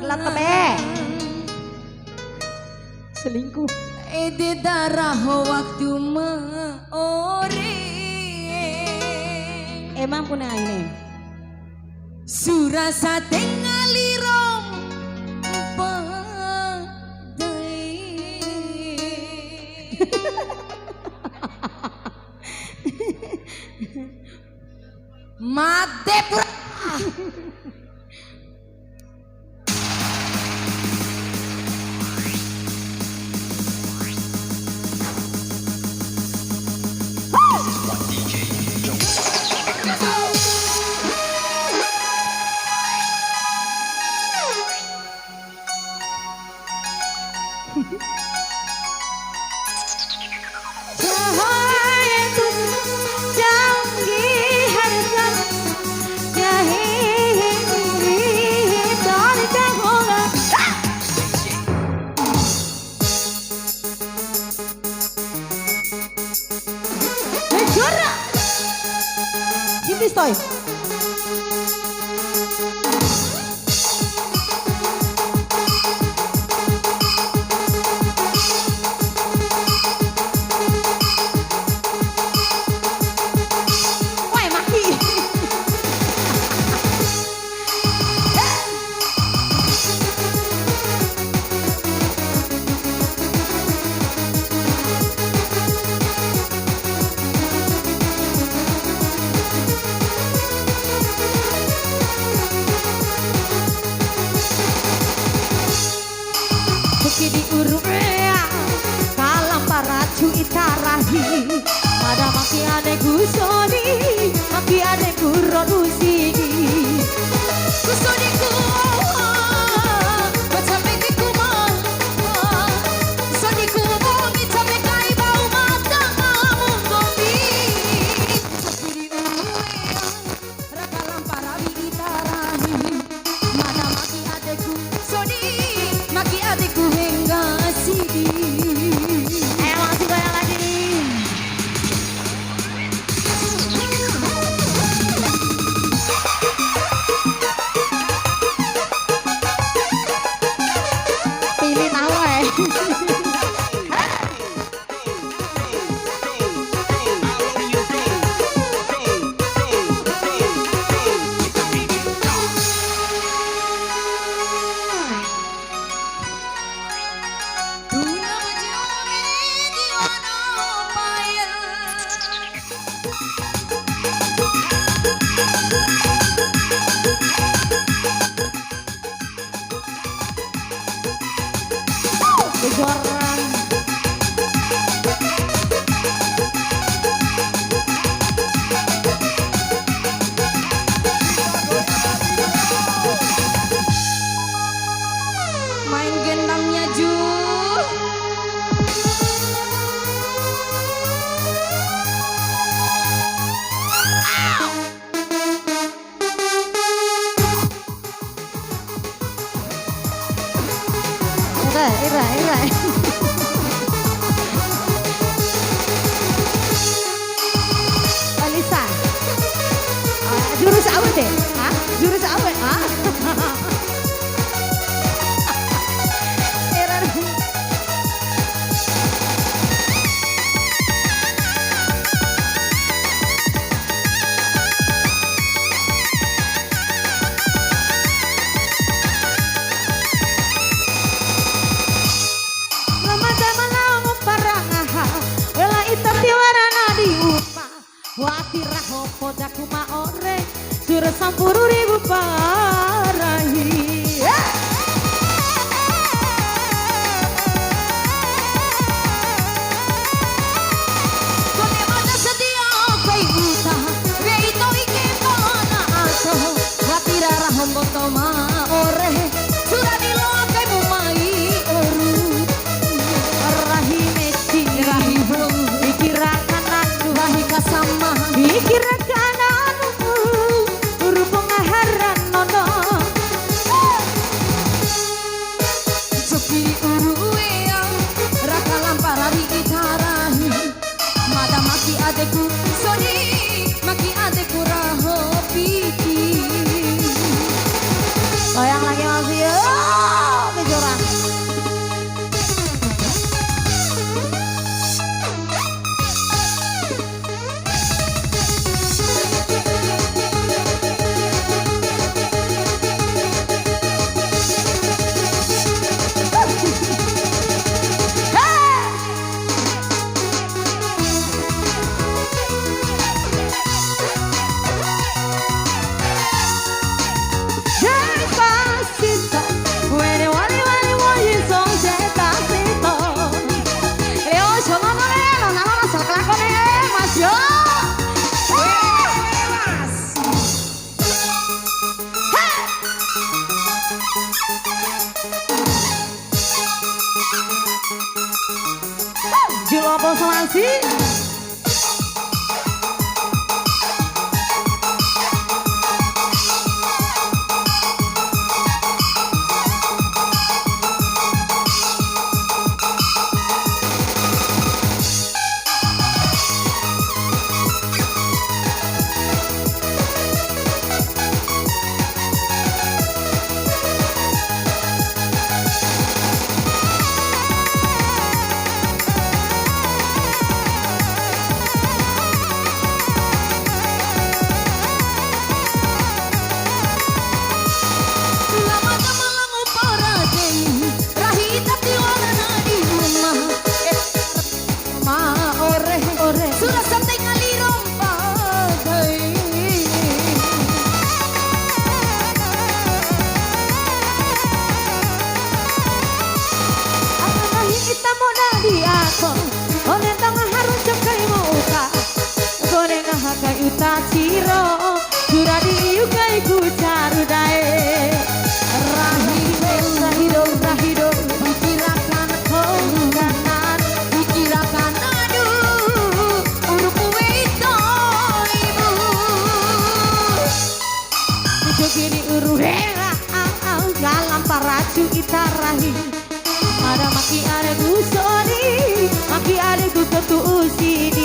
Warlat tebe. Selingkuh. Ede darah waktu meore. Emang punya ini. Surasa tengalirong mate pura. Pistoy. Woi maki. Diuruk kalam para cuit tarahi pada maki ade kusoni maki ade kuronusi kusoni ku baca peki kuma kusoni ku bongi cabe kai bau mata mungomi rakalam para widi tarahi pada maki ade kusoni maki ade ku ayo masih goyang lagi nih. Pilih tahu main gendangnya Ju. Ira. Alisa. Jurus awet deh. Hah? Jurus awet. Hah? Watirah hopo daku maore jurus 10.000 parahi. Kone mata sedia kai buta reito ike mana aso watirah hopo to maore suradilo kai mumai oru rahi meci rahi bro pikirakan sama pikir kananmu urung pengaharan nono kasih. Ciro suradi yukai ku carudae rahido pikirakan kanan pikirakan aduh uruku itu ibu kini uru rela galam paraju itarahi ada maki ada gusori maki ada gusotu usidi